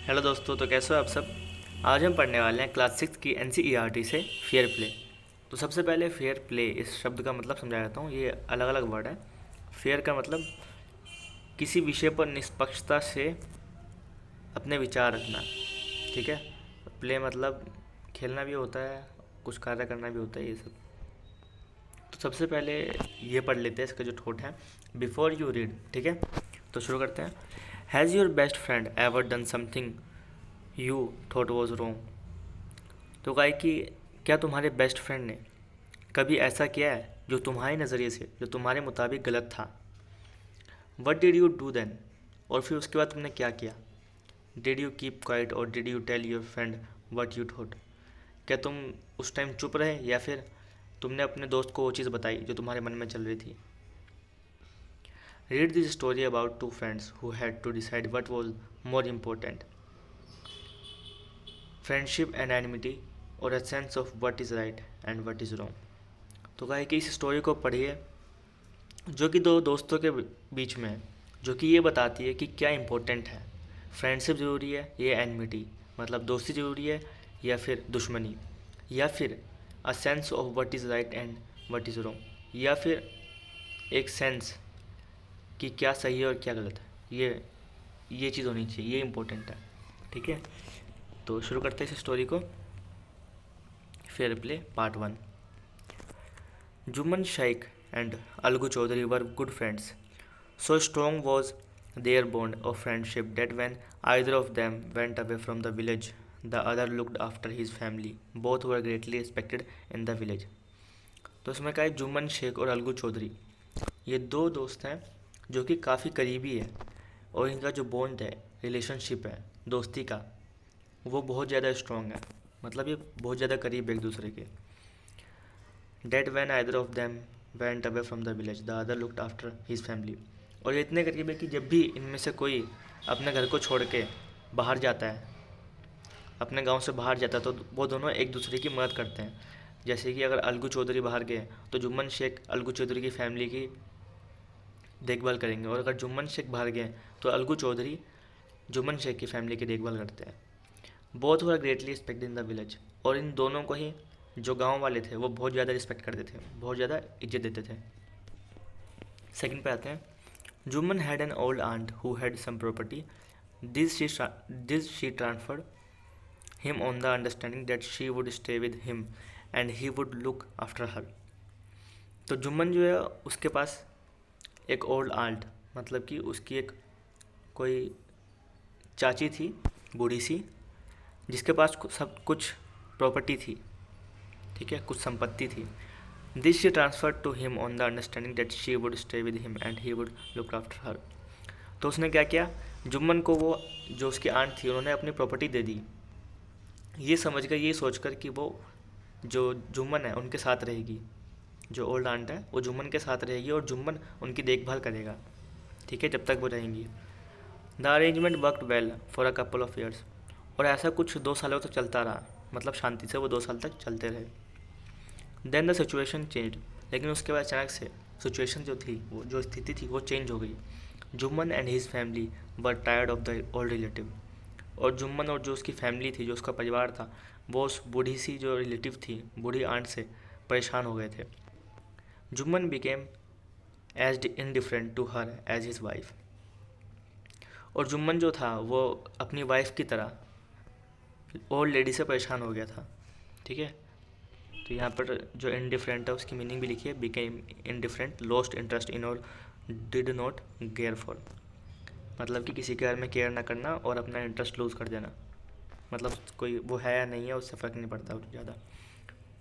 Hello दोस्तों, तो कैसे हो आप सब। आज हम पढ़ने वाले हैं क्लास 6 की एनसीईआरटी से फेयर प्ले। तो सबसे पहले फेयर प्ले इस शब्द का मतलब समझा देता हूँ। ये अलग अलग वर्ड है। फेयर का मतलब किसी विषय पर निष्पक्षता से अपने विचार रखना, ठीक है। प्ले मतलब खेलना भी होता है, कुछ कार्य करना भी होता है, ये सब। तो सबसे पहले ये पढ़ लेते हैं इसका जो ठोट है, बिफोर यू रीड, ठीक है। तो शुरू करते हैं। Has your best friend ever done something you thought was wrong. तो कहा कि क्या तुम्हारे बेस्ट फ्रेंड ने कभी ऐसा किया है जो तुम्हारे नज़रिए से, जो तुम्हारे मुताबिक गलत था। What did you do then, और फिर उसके बाद तुमने क्या किया। डिड यू कीप क्वाइट और did you tell your friend what you thought. क्या तुम उस टाइम चुप रहे या फिर तुमने अपने दोस्त को वो चीज़ बताई जो तुम्हारे मन में चल रही थी। Read this story about two friends who had to decide what was more important, friendship and enmity और a sense of what is right and what is wrong. तो कहा कि इस स्टोरी को पढ़िए जो कि दो दोस्तों के बीच में है, जो कि ये बताती है कि क्या इम्पोर्टेंट है। फ्रेंडशिप ज़रूरी है या एनमिटी, मतलब दोस्ती ज़रूरी है या फिर दुश्मनी, या फिर अ sense of what is right and what is wrong, या फिर एक सेंस कि क्या सही है और क्या गलत है। ये चीज़ होनी चाहिए, ये इम्पोर्टेंट है, ठीक है। तो शुरू करते हैं इस स्टोरी को। Fair play part 1। Jumman Sheikh and Algu Chaudhary were good friends. So strong was their bond of friendship that when either of them went away from the village, the other looked after his family. Both were greatly respected in the village. तो उसमें कहा है जुम्मन शेख और अलगू चौधरी, ये दो दोस्त हैं जो कि काफ़ी करीबी है, और इनका जो बॉन्ड है, रिलेशनशिप है दोस्ती का, वो बहुत ज़्यादा स्ट्रॉन्ग है। मतलब ये बहुत ज़्यादा करीब एक दूसरे के। That when either of them went away from the village the other looked after his family. और ये इतने करीब है कि जब भी इनमें से कोई अपने घर को छोड़ के बाहर जाता है, अपने गांव से बाहर जाता है, तो वो दोनों एक दूसरे की मदद करते हैं। जैसे कि अगर अलगू चौधरी बाहर गए तो जुम्मन शेख अलगू चौधरी की फैमिली की देखभाल करेंगे, और अगर जुम्मन शेख बाहर गए तो अलगू चौधरी जुम्मन शेख की फैमिली की देखभाल करते हैं। Both were greatly respect in the village, और इन दोनों को ही जो गांव वाले थे वो बहुत ज़्यादा रिस्पेक्ट करते थे, बहुत ज़्यादा इज्जत देते थे। सेकंड पे आते हैं। Jumman had an old aunt who had sum property. This she transferred him on the understanding that she would stay with him and he would look after her. तो जुम्मन जो है उसके पास एक ओल्ड आंट, मतलब कि उसकी एक कोई चाची थी, बूढ़ी सी, जिसके पास सब कुछ प्रॉपर्टी थी, ठीक है, कुछ संपत्ति थी। This she transfer to him on the understanding that she would stay with him and he would look after her. तो उसने क्या किया, जुम्मन को वो जो उसकी आंट थी उन्होंने अपनी प्रॉपर्टी दे दी, ये समझ कर, ये सोचकर कि वो जो जुम्मन है उनके साथ रहेगी, जो ओल्ड आंट है वो जुम्मन के साथ रहेगी और जुम्मन उनकी देखभाल करेगा, ठीक है, जब तक वो रहेंगी। The arrangement worked well for a couple of years. और ऐसा कुछ 2 सालों तक चलता रहा, मतलब शांति से वो 2 साल तक चलते रहे। देन द सिचुएशन चेंज, लेकिन उसके बाद अचानक से सिचुएशन जो थी, वो जो स्थिति थी वो चेंज हो गई। Jumman and his family were tired of the old relative. और जुम्मन और जो उसकी फैमिली थी, जो उसका परिवार था, वो उस बूढ़ी सी जो रिलेटिव थी, बूढ़ी आंट से परेशान हो गए थे। Jumman became as indifferent to her as his wife. और जुम्मन जो था वो अपनी वाइफ की तरह ओल्ड लेडी से परेशान हो गया था, ठीक है। तो यहाँ पर जो इनडिफरेंट है उसकी मीनिंग भी लिखी है, became indifferent, lost interest in और डिड नॉट केयर फॉर। मतलब कि किसी के बारे में केयर ना करना और अपना इंटरेस्ट लूज़ कर देना, मतलब कोई वो है या नहीं है उससे फ़र्क नहीं पड़ता ज़्यादा।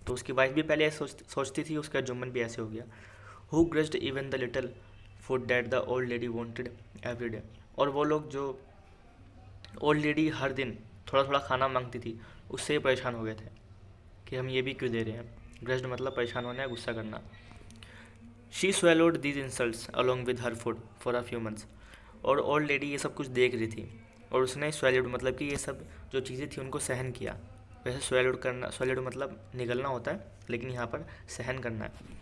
तो उसकी वाइफ भी पहले ऐसे सोचती थी, उसका जुम्मन भी ऐसे हो गया। Who grasped even the little food that the old lady wanted every day. और वो लोग जो ओल्ड लेडी हर दिन थोड़ा थोड़ा खाना मांगती थी, उससे ही परेशान हो गए थे कि हम ये भी क्यों दे रहे हैं। ग्रस्ड मतलब परेशान होना है, गुस्सा करना। She swallowed these insults along with her food for a few months. और ओल्ड लेडी ये सब कुछ देख रही थी, और उसने स्वेलोड मतलब कि ये सब जो चीज़ें थी उनको सहन किया। वैसे स्वेलोड करना, स्वेलोड मतलब निगलना होता है, लेकिन यहाँ पर सहन करना है।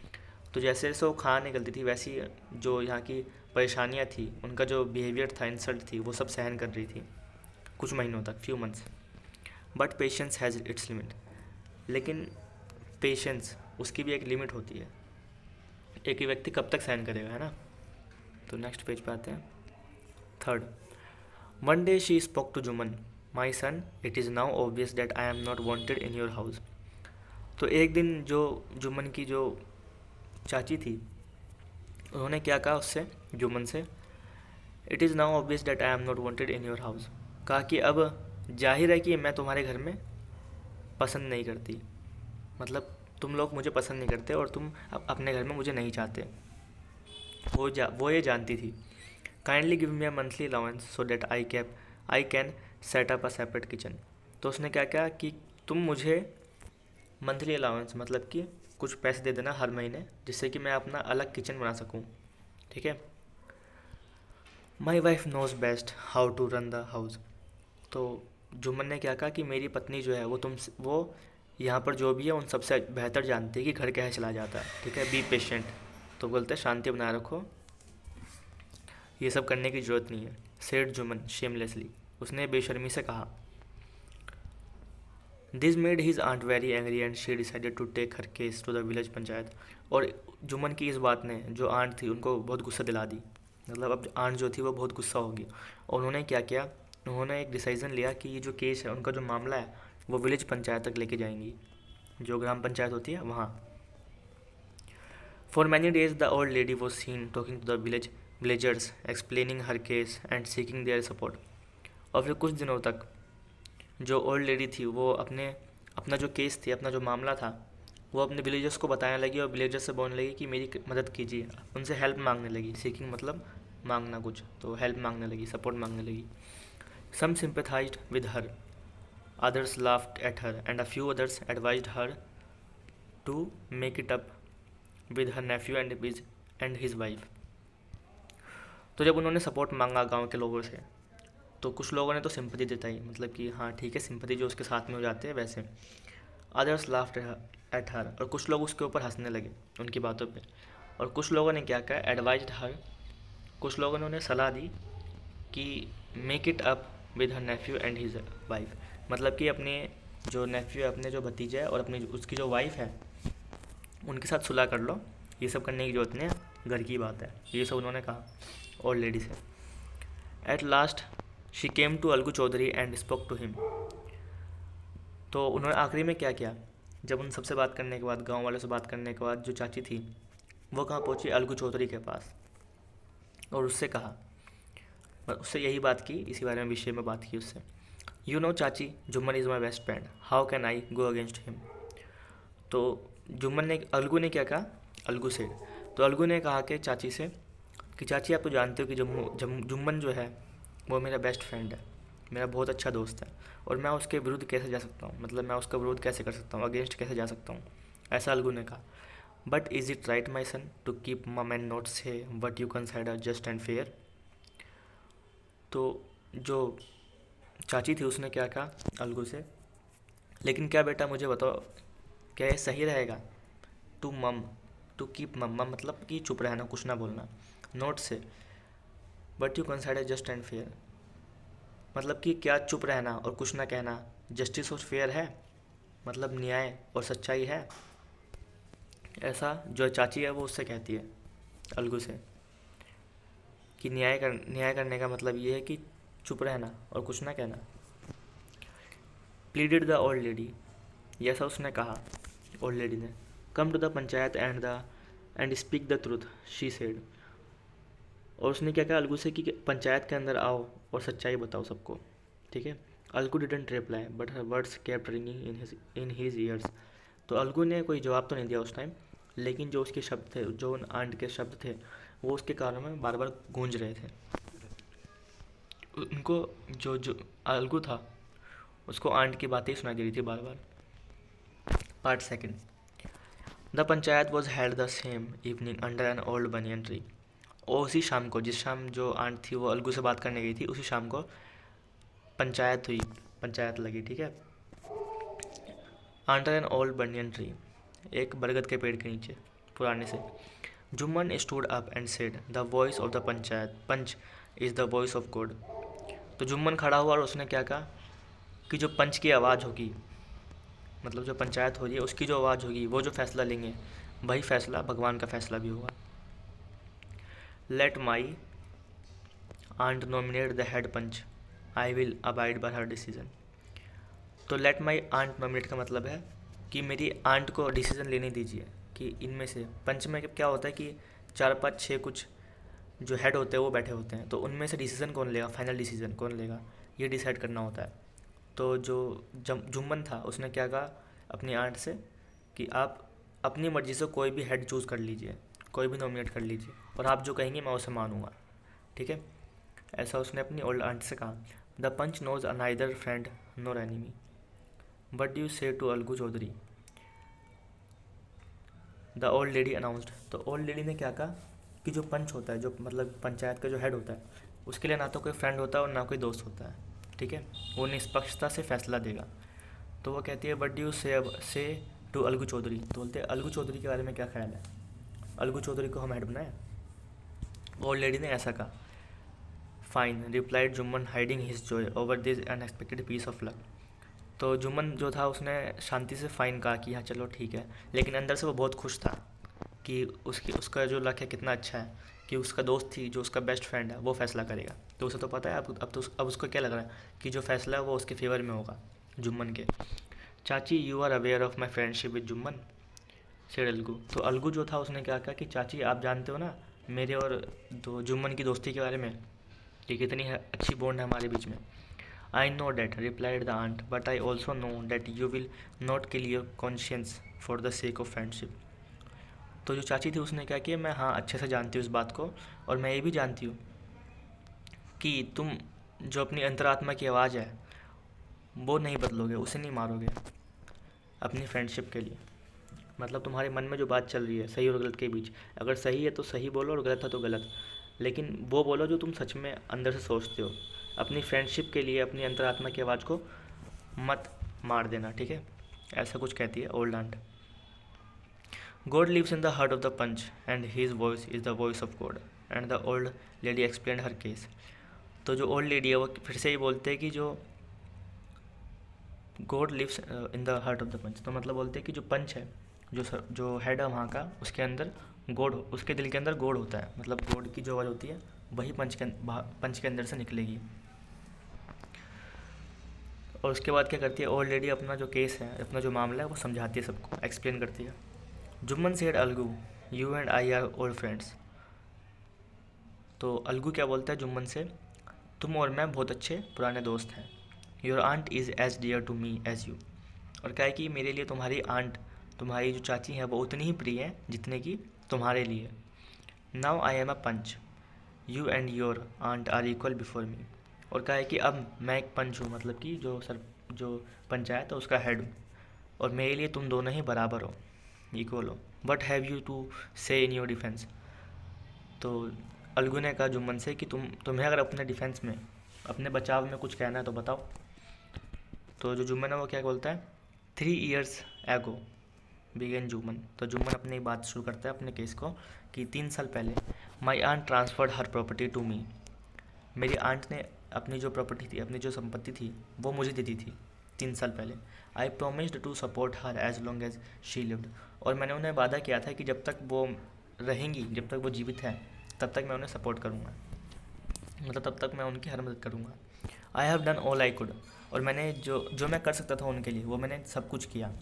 तो जैसे जैसे वो खाना निकलती थी, वैसी जो यहाँ की परेशानियाँ थी, उनका जो बिहेवियर था, इंसल्ट थी, वो सब सहन कर रही थी कुछ महीनों तक, few months. But patience has its limit, लेकिन पेशेंस उसकी भी एक लिमिट होती है। एक ही व्यक्ति कब तक सहन करेगा, है ना। तो नेक्स्ट पेज पे आते हैं। Third, one day she spoke to Juman, my son, it is now obvious that I am not wanted in your house. तो एक दिन जो जुमन की जो चाची थी, उन्होंने क्या कहा उससे, जुमन से, it is now obvious that I am not wanted in your house. कहा कि अब जाहिर है कि मैं तुम्हारे घर में पसंद नहीं करती, मतलब तुम लोग मुझे पसंद नहीं करते और तुम अपने घर में मुझे नहीं चाहते। वो ये जानती थी। Kindly give me a monthly allowance so that I can set up a separate kitchen. तो उसने क्या कहा कि तुम मुझे मंथली अलाउंस मतलब कि कुछ पैसे दे देना हर महीने, जिससे कि मैं अपना अलग किचन बना सकूं, ठीक है। My wife knows best how to run the house. तो जुम्मन ने क्या कहा कि मेरी पत्नी जो है वो यहाँ पर जो भी है उन सबसे बेहतर जानती है कि घर कैसे चला जाता है, ठीक है। बी पेशेंट, तो बोलते हैं शांति बनाए रखो, ये सब करने की ज़रूरत नहीं है। सेड जुम्मन शेमलेसली, उसने बेशर्मी से कहा। This made his aunt very angry and she decided to take her case to the village panchayat. और जुम्मन की इस बात ने जो आंट थी उनको बहुत गुस्सा दिला दी, मतलब अब आंट जो थी वो बहुत गुस्सा होगी। और उन्होंने क्या किया, उन्होंने एक डिसीजन लिया कि ये जो केस है, उनका जो मामला है, वो विलेज पंचायत तक लेके जाएंगी, जो ग्राम पंचायत होती है वहाँ। For many days the old lady was seen talking to the villagers, explaining her case and seeking their support. और फिर कुछ दिनों तक जो ओल्ड लेडी थी वो अपना जो केस थी, अपना जो मामला था, वो अपने विलेजर्स को बताने लगी और विलेजर्स से बोलने लगी कि मेरी मदद कीजिए, उनसे हेल्प मांगने लगी। सीकिंग मतलब मांगना कुछ, तो हेल्प मांगने लगी, सपोर्ट मांगने लगी। Some sympathized with her, others laughed at her, and a few others advised her to make it up with her nephew and his wife. तो जब उन्होंने सपोर्ट मांगा गांव के लोगों से, तो कुछ लोगों ने तो सिंपैथी जताई, मतलब कि हाँ ठीक है, सिंपैथी जो उसके साथ में हो जाते हैं वैसे। अदर्स लाफ्ड एट हर, और कुछ लोग उसके ऊपर हंसने लगे उनकी बातों पे। और कुछ लोगों ने क्या कहा, एडवाइज्ड हर, कुछ लोगों ने उन्हें सलाह दी कि make it up with her Neiphiu and his wife, मतलब कि अपने जो नेफ्यू है, अपने जो भतीजा है और अपनी उसकी जो वाइफ है, उनके साथ सुलह कर लो, ये सब करने की जरूरत नहीं है, घर की बात है, ये सब उन्होंने कहा ओल्ड लेडी से। At last she came to Algu Chaudhary and spoke to him. तो उन्होंने आखिरी में क्या किया, जब उन सबसे बात करने के बाद, गांव वालों से बात करने के बाद, जो चाची थी वो कहाँ पहुँची, अलगू चौधरी के पास, और उससे कहा, उससे यही बात की, इसी बारे में विषय में बात की उससे। यू नो चाची, Jumman is my best friend, how can I go against him. तो अलगू ने क्या कहा, अलगू से, तो अलगू ने कहा कि चाची से कि चाची आप तो जानते हो कि जुम्मन जो है वो मेरा बेस्ट फ्रेंड है, मेरा बहुत अच्छा दोस्त है, और मैं उसके विरुद्ध कैसे जा सकता हूँ, मतलब मैं उसका विरोध कैसे कर सकता हूँ, अगेंस्ट कैसे जा सकता हूँ, ऐसा अलगू ने कहा। But is it right my son to keep mum and not say what you consider just and fair. तो जो चाची थी उसने क्या कहा अलगू से, लेकिन क्या बेटा मुझे बताओ, क्या ये सही रहेगा, टू कीप मम मतलब कि चुप रहना, कुछ ना बोलना, नोट से but you consider just and fair, मतलब कि क्या चुप रहना और कुछ ना कहना जस्टिस और फेयर है, मतलब न्याय और सच्चाई है। ऐसा जो चाची है वो उससे कहती है अलगू से कि न्याय करने का मतलब ये है कि चुप रहना और कुछ ना कहना। प्लीडेड द ओल्ड लेडी, ये ऐसा उसने कहा ओल्ड लेडी ने। Come to the panchayat and speak the truth, she said. और उसने क्या कहा अलगू से कि पंचायत के अंदर आओ और सच्चाई बताओ सबको, ठीक है। Algu didn't reply but her words kept ringing in his years. तो अलगू ने कोई जवाब तो नहीं दिया उस टाइम, लेकिन जो उसके शब्द थे, जो उन आंट के शब्द थे, वो उसके कानों में बार बार गूंज रहे थे। उनको जो अलगू था उसको आंट की बातें सुनाई दे रही थी बार बार। Part second. The panchayat was held the same evening under an old banyan tree. और उसी शाम को, जिस शाम जो आंट थी वो अलगू से बात करने गई थी, उसी शाम को पंचायत लगी, ठीक है। Under an old banyan tree, एक बरगद के पेड़ के नीचे पुराने से। Jumman stood up and said, the voice of the panch is the voice of God. तो जुम्मन खड़ा हुआ और उसने क्या कहा कि जो पंच की आवाज़ होगी, मतलब जो पंचायत हो रही है उसकी जो आवाज़ होगी, वो जो फैसला लेंगे वही फैसला भगवान का फैसला भी होगा। Let my aunt nominate the head panch, I will abide by her decision. तो लेट माई आंट नॉमिनेट का मतलब है कि मेरी आंट को डिसीजन लेने दीजिए कि इनमें से पंच में क्या होता है कि 4 5 6 कुछ जो हेड होते हैं वो बैठे होते हैं, तो उनमें से डिसीजन कौन लेगा, फाइनल डिसीजन कौन लेगा, ये डिसाइड करना होता है। तो जो जुम्मन था उसने क्या कहा अपनी आंट से कि आप अपनी मर्ज़ी से कोई भी हेड चूज़ कर लीजिए, कोई भी नॉमिनेट कर लीजिए, और आप जो कहेंगे मैं उसे मानूंगा, ठीक है। ऐसा उसने अपनी ओल्ड आंट से कहा। The panch knows neither friend nor enemy, what do you say to Algu Chaudhary, the old lady announced. तो ओल्ड लेडी ने क्या कहा कि जो पंच होता है, जो मतलब पंचायत का जो हेड होता है, उसके लिए ना तो कोई फ्रेंड होता है और ना कोई दोस्त होता है, ठीक है। वो निष्पक्षता से फैसला देगा। तो वो कहती है but you say to Algu Chaudhary, तो बोलते हैं अलगू चौधरी के बारे में क्या ख्याल है, अलगू चौधरी को हम हेड बनाए। ओल्ड लेडी ने ऐसा कहा। Fine replied Jumman hiding his joy over this unexpected piece of luck. तो जुम्मन जो था उसने शांति से फ़ाइन कहा कि हाँ चलो ठीक है, लेकिन अंदर से वो बहुत खुश था कि उसका जो लक है कितना अच्छा है कि उसका दोस्त थी, जो उसका बेस्ट फ्रेंड है, वो फैसला करेगा। तो उसे तो पता है अब उसको क्या लग रहा है कि जो फैसला है वो उसके फेवर में होगा, जुम्मन के। Chachi you are aware of my friendship with Jumman, said Algu. तो अलगू जो था उसने क्या कहा कि चाची आप जानते हो ना मेरे और दो जुम्मन की दोस्ती के बारे में, कि कितनी अच्छी बॉन्ड है हमारे बीच में। I know that, replied the aunt, but I also know that you will not kill your conscience for the sake of friendship. तो जो चाची थी उसने क्या किया, मैं हाँ अच्छे से जानती हूँ इस बात को, और मैं ये भी जानती हूँ कि तुम जो अपनी अंतरात्मा की आवाज़ है वो नहीं बदलोगे, उसे नहीं मारोगे अपनी फ्रेंडशिप के लिए। मतलब तुम्हारे मन में जो बात चल रही है सही और गलत के बीच, अगर सही है तो सही बोलो और गलत है तो गलत, लेकिन वो बोलो जो तुम सच में अंदर से सोचते हो। अपनी फ्रेंडशिप के लिए अपनी अंतरात्मा की आवाज़ को मत मार देना, ठीक है। ऐसा कुछ कहती है old aunt. God lives in the heart of the panch and his voice is the voice of God, and the old lady explain her case. तो जो ओल्ड लेडी है वो फिर से ही बोलते हैं कि जो god lives in the heart of the panch, तो मतलब बोलते हैं कि जो पंच है, जो हेड है वहाँ का, उसके अंदर गॉड, उसके दिल के अंदर गॉड होता है, मतलब गॉड की जो आवाज़ होती है वही पंच के अंदर से निकलेगी। और उसके बाद क्या करती है ओल्ड लेडी, अपना जो केस है, अपना जो मामला है वो समझाती है, सबको एक्सप्लेन करती है। Jumman said Algu you and I R old friends. तो अलगू क्या बोलता है जुम्मन से, तुम और मैं बहुत अच्छे पुराने दोस्त हैं। Your aunt is as dear to me as you. और क्या है कि मेरे लिए तुम्हारी आंट, तुम्हारी जो चाची है वो उतनी ही प्रिय है जितने कि तुम्हारे लिए। Now I am a panch, you and your aunt are equal before me. और क्या है कि अब मैं एक पंच हूँ, मतलब कि जो पंचायत है उसका हेड हूँ, और मेरे लिए तुम दोनों ही बराबर हो, इक्वल हो। बट हैव यू टू से इन योर डिफेंस। तो अलगू ने कहा जुम्मन से कि तुम्हें अगर अपने डिफेंस में, अपने बचाव में कुछ कहना है तो बताओ। तो जो जुम्मन है वो क्या बोलता है, 3 years एगो बिगेन जुम्मन। तो जुम्मन अपनी बात शुरू करता है अपने केस को कि 3 साल पहले my aunt transferred her property to me. मेरी आंट ने अपनी जो प्रॉपर्टी थी, अपनी जो संपत्ति थी वो मुझे दे दी थी 3 साल पहले। I promised to support her as long as she lived. और मैंने उन्हें वादा किया था कि जब तक वो रहेंगी, जब तक वो जीवित हैं, तब तक मैं उन्हें सपोर्ट करूँगा, मतलब तब तक मैं उनकी हर मदद करूँगा। I have done all I could. और मैंने जो मैं कर सकता था उनके लिए वो मैंने सब कुछ किया।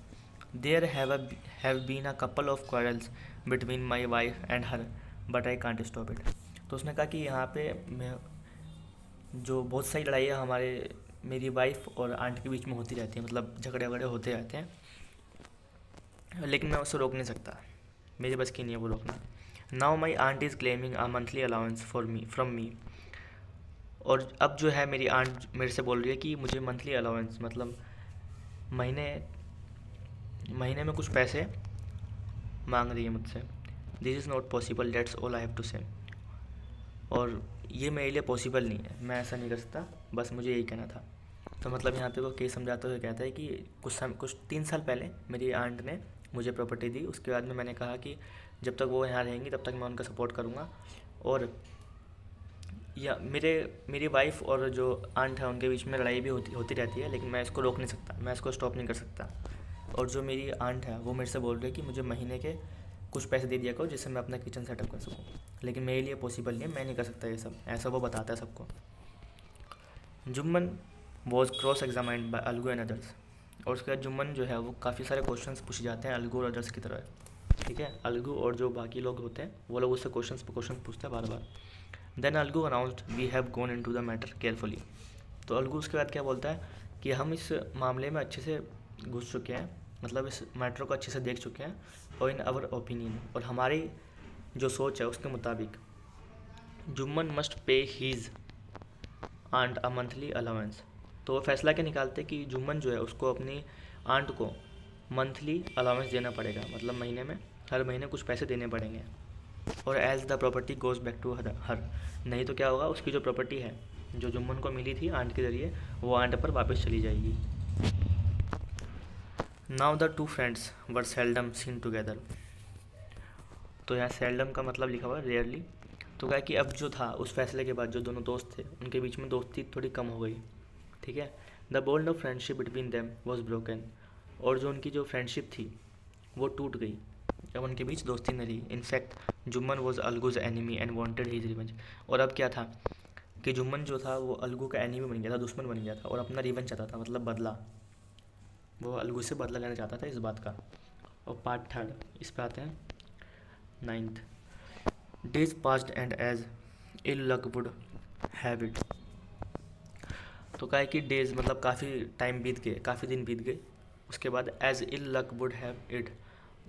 There have been a couple of quarrels between my wife and her, but I can't stop it. तो उसने कहा कि यहाँ पे मैं जो बहुत सारी लड़ाइयाँ मेरी वाइफ और आंट के बीच में होती रहती हैं, मतलब झगड़े वगड़े होते रहते हैं, लेकिन मैं उसे रोक नहीं सकता, मेरे बस की नहीं है वो रोकना। Now my aunt is claiming a monthly allowance for me from me. और अब जो है मेरी आंट मेरे से बोल रही है कि मुझे मंथली अलाउंस, मतलब महीने महीने में कुछ पैसे मांग रही है मुझसे। This is not possible, that's all I have to say. और ये मेरे लिए पॉसिबल नहीं है, मैं ऐसा नहीं कर सकता, बस मुझे यही कहना था। तो मतलब यहाँ पे वो केस समझाते हुए कहता है कि कुछ 3 साल पहले मेरी आंट ने मुझे प्रॉपर्टी दी, उसके बाद में मैंने कहा कि जब तक वो यहाँ रहेंगी तब तक मैं उनका सपोर्ट करूँगा, और या मेरी वाइफ और जो आंट है उनके बीच में लड़ाई भी होती होती रहती है, लेकिन मैं इसको रोक नहीं सकता, मैं इसको स्टॉप नहीं कर सकता। और जो मेरी आंट है वो मेरे से बोल रही है कि मुझे महीने के कुछ पैसे दे दिया करो जिससे मैं अपना किचन सेटअप कर सकूँ, लेकिन मेरे लिए पॉसिबल नहीं है, मैं नहीं कर सकता ये सब, ऐसा वो बताता है सबको। Jumman was cross examined by Algu and others. और उसके बाद जुम्मन जो है वो काफ़ी सारे क्वेश्चंस पूछे जाते हैं अलगू और अदर्स की तरह। ठीक है, अलगू और जो बाकी लोग होते हैं वो लोग उससे क्वेश्चन पूछते हैं बार बार। Then Algu announced we have gone into the matter carefully. तो अलगू उसके बाद क्या बोलता है कि हम इस मामले में अच्छे से घुस चुके हैं, मतलब इस मैटर को अच्छे से देख चुके हैं, और इन आवर ओपिनियन, और हमारी जो सोच है उसके मुताबिक Jumman must pay his aunt a monthly allowance. तो वो फैसला क्या निकालते कि जुम्मन जो है उसको अपनी आंट को मंथली अलाउंस देना पड़ेगा, मतलब महीने में हर महीने कुछ पैसे देने पड़ेंगे। और as the property goes back to her, नहीं तो क्या होगा, उसकी जो प्रॉपर्टी है जो जुम्मन को मिली थी आंट के ज़रिए वो आंट पर वापस चली जाएगी। Now the two friends were seldom seen together. तो यहाँ सेल्डम का मतलब लिखा हुआ है रेयरली। तो क्या कि अब जो था उस फैसले के बाद जो दोनों दोस्त थे उनके बीच में दोस्ती थोड़ी कम हो गई। ठीक है, the bond of friendship between them was broken. और जो उनकी जो फ्रेंडशिप थी वो टूट गई, अब उनके बीच दोस्ती न रही। In fact Jumman was Algu's enemy and wanted his revenge. और अब क्या था कि जुम्मन जो था वो अलगू का एनिमी बन गया था, दुश्मन बन गया था, और अपना रिवेंज चाहता था, मतलब बदला। वो अलगू से बदला लेना चाहता था इस बात का। और पार्ट थर्ड इस पे आते हैं, ninth. Days passed and as ill luck would have it. तो क्या है कि डेज मतलब काफ़ी टाइम बीत गए, काफ़ी दिन बीत गए। उसके बाद as ill luck would have it,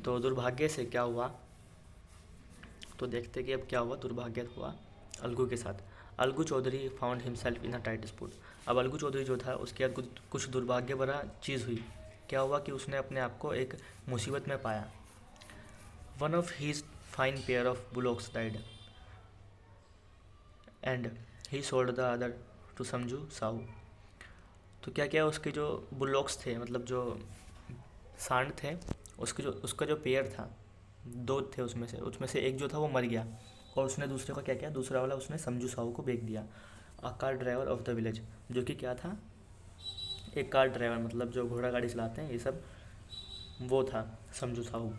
तो दुर्भाग्य से क्या हुआ, तो देखते कि अब क्या हुआ, दुर्भाग्य हुआ अलगू के साथ। Algu Chaudhary found himself in a tight spot. अब अलगू चौधरी जो था उसके बाद कुछ दुर्भाग्य भरा चीज़ हुई। क्या हुआ कि उसने अपने आप को एक मुसीबत में पाया। One of his fine pair of bullocks died and he sold the other to Samjhu Sahu. तो क्या क्या उसके जो बुलॉक्स थे, मतलब जो सांड थे, उसका जो पेयर था, दो थे उसमें से एक जो था वो मर गया, और उसने दूसरे को क्या किया, दूसरा वाला उसने समझू साहू को बेच दिया। A car driver of the village, जो कि क्या था, एक कार ड्राइवर, मतलब जो घोड़ा गाड़ी चलाते हैं ये सब, वो था Samjhu Sahu.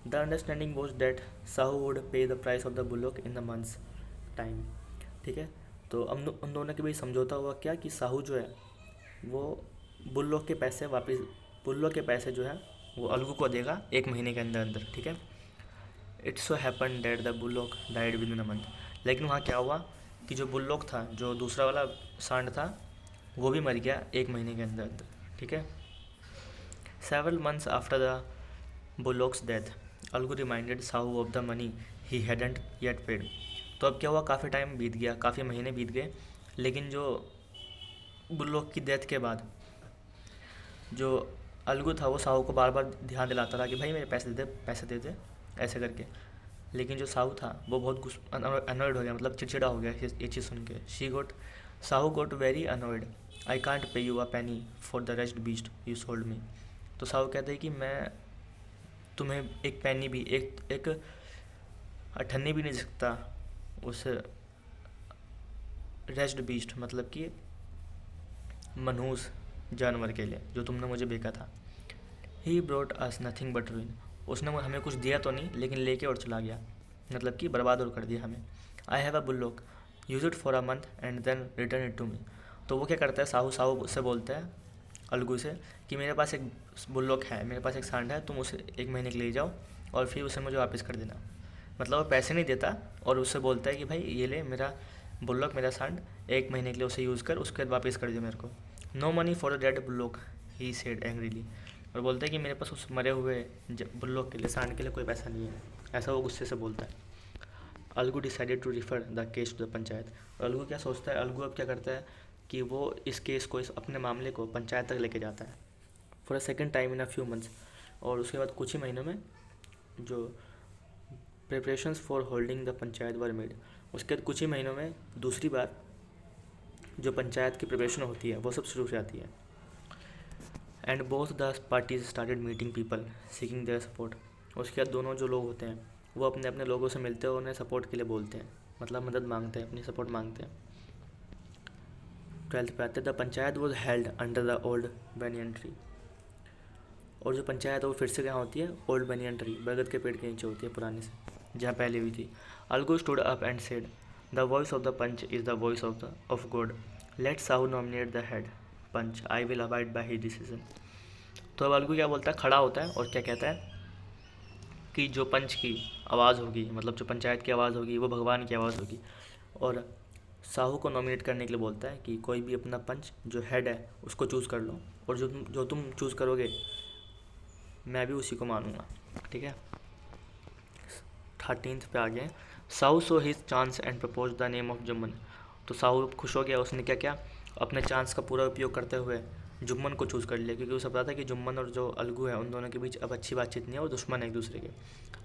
The understanding was that Sahu would pay the price of the bullock in the month's time. ठीक है, तो उन दोनों के बीच समझौता हुआ क्या कि साहू जो है वो बुल्लोक के पैसे वापस, बुल्लोक के पैसे जो है वो अलगू को देगा एक महीने के अंदर अंदर। ठीक है, it's so happen that the bullock died within a month. लेकिन वहाँ क्या हुआ कि जो बुल्लोक था, जो दूसरा वाला सांड था, वो भी मर गया एक महीने के अंदर अंदर। ठीक है, several months after the bullock's death Algu reminded Sahu of the money he hadn't yet paid. तो अब क्या हुआ, काफ़ी टाइम बीत गया, काफ़ी महीने बीत गए, लेकिन जो बुल्लोक की डेथ के बाद जो अलगू था वो साहू को बार बार ध्यान दिलाता रहा कि भाई मेरे पैसे दे दे, पैसे दे दे, ऐसे करके। लेकिन जो साहू था वो बहुत अनॉयड हो गया, मतलब चिड़चिड़ा हो गया ये चीज़ सुन के। Sahu got very annoyed, I can't pay you a penny for the rest beast you sold me. तो साहू कहते हैं कि मैं तुम्हें एक पेनी भी, एक अठन्नी भी नहीं दे सकता उस रेस्ट बीस्ट, मतलब कि मनहूस जानवर के लिए जो तुमने मुझे बेचा था। He brought us nothing but ruin, उसने हमें कुछ दिया तो नहीं लेकिन लेके और चला गया, मतलब कि बर्बाद और कर दिया हमें। I have a bullock, use it for a month and then return it to me. तो वो क्या करता है, साहू साहू से बोलता है अलगू से कि मेरे पास एक बुल्लोक है, मेरे पास एक सांड है, तुम उसे एक महीने के लिए जाओ और फिर उसे मुझे वापस कर देना। मतलब वो पैसे नहीं देता और उससे बोलता है कि भाई ये ले मेरा बुल्लोक, मेरा सांड, एक महीने के लिए उसे यूज़ कर, उसके बाद वापस कर दे मेरे को। No money for the dead bullock he said angrily. और बोलता है कि मेरे पास उस मरे हुए बुल्लोक के लिए, सांड के लिए कोई पैसा नहीं है, ऐसा वो गुस्से से बोलता है। Algu decided to refer the case to the panchayat. और अलगू क्या सोचता है, अलगू अब क्या करता है कि वो इस केस को, इस अपने मामले को पंचायत तक लेके जाता है for a second time in a few months. और उसके बाद कुछ ही महीनों में जो preparations for holding the panchayat were made, उसके बाद कुछ ही महीनों में दूसरी बार जो पंचायत की प्रिपरेशन होती है वो सब शुरू हो जाती है। And both the parties started meeting people seeking their support. उसके बाद दोनों जो लोग होते हैं वो अपने अपने लोगों से मिलते हैं और उन्हें सपोर्ट के लिए बोलते हैं, मतलब मदद मांगते हैं, अपनी सपोर्ट मांगते हैं। 12th पे आते हैं, the panchayat was held under the old banyan tree. और जो पंचायत है वो फिर से कहाँ होती है, ओल्ड बनियन ट्री, बरगद के पेड़ के नीचे होती है पुराने से, जहाँ पहले हुई थी। Algu stood up and said, the voice of the panch is the voice of God, let Sahu nominate the head panch, I will abide by his decision. तो अब अलगू क्या बोलता है, खड़ा होता है और क्या कहता है कि जो पंच की आवाज़ होगी, मतलब जो पंचायत की आवाज़ होगी वो भगवान की आवाज़ होगी, और साहू को नॉमिनेट करने के लिए बोलता है कि कोई भी अपना पंच जो हेड है उसको चूज़ कर लो, और जो तुम चूज़ करोगे मैं भी उसी को मानूंगा। ठीक है। 13th पे आ गए, Sahu so his chance and propose the name of Jumman. तो साहू खुश हो गया, उसने क्या किया, अपने चांस का पूरा उपयोग करते हुए जुम्मन को चूज़ कर लिया, क्योंकि उसे पता था कि जुम्मन और जो अलगू है उन दोनों के बीच अब अच्छी बातचीत नहीं है, और दुश्मन है एक दूसरे के।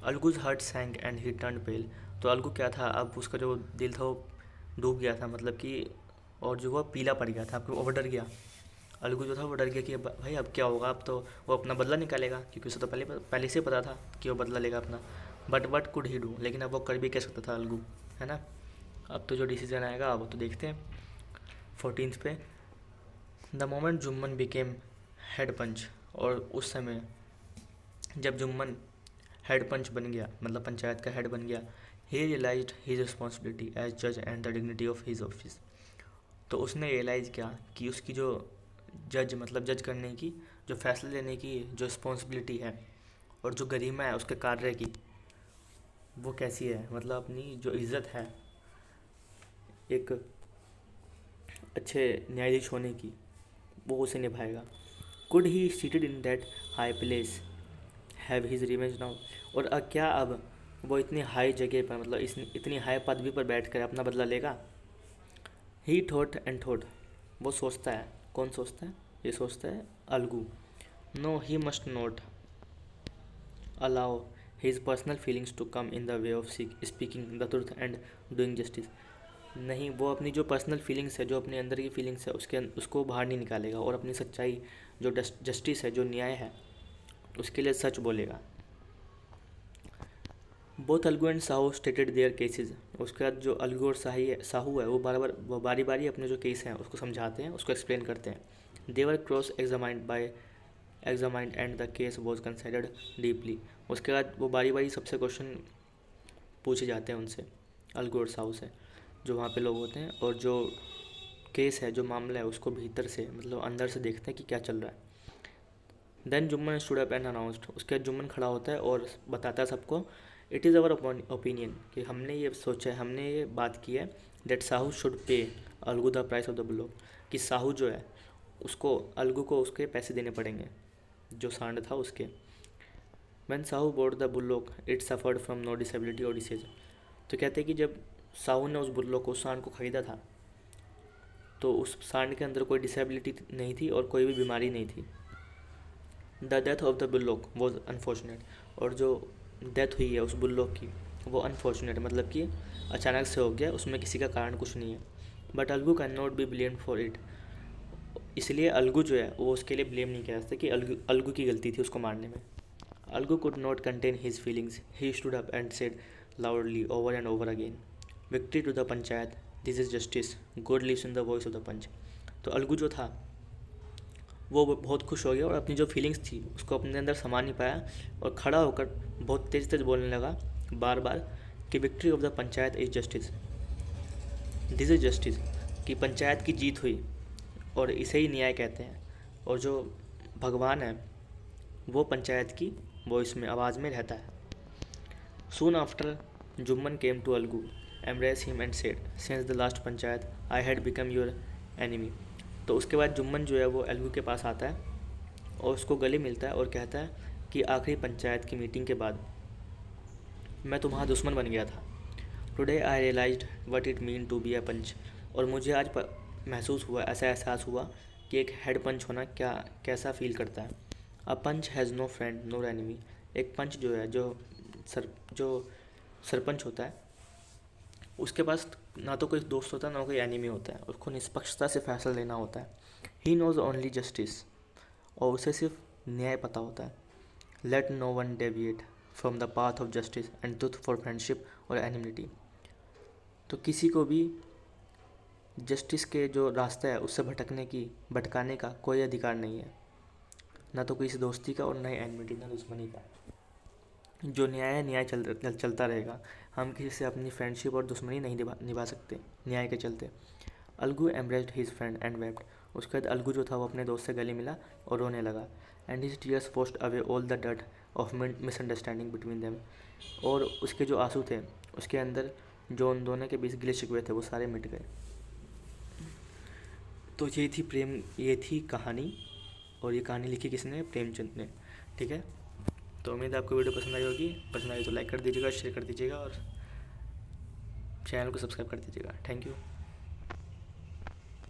अलगूज हर्ट सैंक एंड ही टर्न पेल। तो अलगू क्या था, अब उसका जो दिल था वो डूब गया था, मतलब कि, और जो वो पीला पड़ गया था, आपको वो डर गया। अलगू जो था वो डर गया कि अब भाई अब क्या होगा, अब तो वो अपना बदला निकालेगा, क्योंकि उसे तो पहले से पता था कि वो बदला लेगा अपना। But what could he do, लेकिन अब वो कर भी क्या सकता था अलगू, है ना। अब तो जो डिसीजन आएगा अब तो देखते हैं। 14th पे, the moment Jumman became head panch. और उस समय जब जुम्मन हेड पंच बन गया, मतलब पंचायत का हेड बन गया, ही रियलाइज्ड हिज रिस्पॉन्सिबिलिटी एज जज and the dignity of his office. तो उसने रियलाइज़ किया कि उसकी जो जज, मतलब जज करने की, जो फैसले लेने की जो रिस्पॉन्सिबिलिटी है और जो गरिमा है उसके कार्य की, वो कैसी है, मतलब अपनी जो इज़्ज़त है एक अच्छे न्यायाधीश होने की, वो उसे निभाएगा। Could he seated in that high place have his revenge now. और क्या अब वो इतनी हाई जगह पर, मतलब इतनी हाई पदवी पर बैठ कर अपना बदला लेगा। ही थॉट एंड थॉट, वो सोचता है, कौन सोचता है, ये सोचता है Algu. No he must not allow his personal feelings to come in the way of speaking the truth and doing justice. नहीं, वो अपनी जो पर्सनल फीलिंग्स है, जो अपने अंदर की फीलिंग्स है, उसको बाहर नहीं निकालेगा, और अपनी सच्चाई, जो जस्टिस है, जो न्याय है, उसके लिए सच बोलेगा। Both Algu and Sahu stated their cases. उसके बाद जो अलगू और साहू है वो बारी बारी अपने जो केस हैं उसको समझाते हैं, उसको एक्सप्लेन करते हैं। They were cross examined and the case was considered deeply. उसके बाद वो बारी बारी सबसे क्वेश्चन पूछे जाते हैं उनसे, अलगू और साहू से, जो वहाँ पे लोग होते हैं, और जो केस है, जो मामला है, उसको भीतर से, मतलब अंदर से देखते हैं कि क्या चल रहा है। Then Jumman stood up and announced. उसके बाद जुम्मन खड़ा होता है और बताता है सबको, इट इज़ अवर ओपिनियन, कि हमने ये सोचा है, हमने ये बात की है, that Sahu should pay Algu the price of the bullock, कि साहू जो है उसको, अलगू को उसके पैसे देने पड़ेंगे, जो सांड था उसके। When Sahu bought the bullock it suffered from no disability or disease. तो कहते हैं कि जब साहू ने उस बुल्लोक को, उस सांड को ख़रीदा था, तो उस सांड के अंदर कोई डिसेबिलिटी नहीं थी और कोई भी बीमारी नहीं थी। The death of the bullock was unfortunate. और जो डेथ हुई है उस बुल्लोक की, वो अनफॉर्चुनेट, मतलब कि अचानक से हो गया, उसमें किसी का कारण कुछ नहीं है। But Algu can not be blamed for it. इसलिए अलगू जो है वो उसके लिए ब्लेम नहीं किया जा सकता कि अलगू की गलती थी उसको मारने में। Algu could not contain his feelings, he stood up and said loudly over and over again, victory to the panchayat, this is justice, god lives in the voice of the panch. तो अलगू जो था वो बहुत खुश हो गया, और अपनी जो फीलिंग्स थी उसको अपने अंदर समा नहीं पाया, और खड़ा होकर बहुत तेज़ तेज़ बोलने लगा बार बार कि victory of the panchayat is justice, this is justice, कि पंचायत की जीत हुई और इसे ही न्याय कहते हैं। और जो भगवान है वो पंचायत की वॉइस में, आवाज़ में रहता है। Soon after Jumman came to Algu, embrace him and said, since the last panchayat I had become your enemy. तो उसके बाद जुम्मन जो है वो अलगू के पास आता है और उसको गले मिलता है और कहता है कि आखिरी पंचायत की मीटिंग के बाद मैं तुम्हारा दुश्मन बन गया था। Today I realized what it mean to be a panch. और मुझे आज महसूस हुआ, ऐसा एहसास हुआ कि एक हेड पंच होना क्या, कैसा फील करता है। A panch has no friend no enemy. एक पंच जो है, जो सरपंच होता है, उसके पास ना तो कोई दोस्त होता है ना कोई एनिमी होता है, उसको निष्पक्षता से फैसला लेना होता है। ही नोज़ ओनली जस्टिस, और उसे सिर्फ न्याय पता होता है। Let no one deviate from the path of justice and truth for friendship और एनिमिटी। तो किसी को भी जस्टिस के जो रास्ता है उससे भटकाने का कोई अधिकार नहीं है, ना तो किसी दोस्ती का और ना ही एनमिटी, ना दुश्मनी का। जो न्याय है न्याय चलता रहेगा। हम किसी से अपनी फ्रेंडशिप और दुश्मनी नहीं निभा सकते न्याय के चलते। Algu embraced his friend and wept. उसके बाद अलगू जो था वो अपने दोस्त से गले मिला और रोने लगा। And his tears washed away all the dirt of misunderstanding between them. और उसके जो आंसू थे उसके अंदर जो उन दोनों के बीच गिले शिकवे थे वो सारे मिट गए। तो ये थी कहानी, और ये कहानी लिखी किसने? प्रेमचंद ने। ठीक है, तो उम्मीद है आपको वीडियो पसंद आई होगी। पसंद आई तो लाइक कर दीजिएगा, शेयर कर दीजिएगा और चैनल को सब्सक्राइब कर दीजिएगा। Thank you.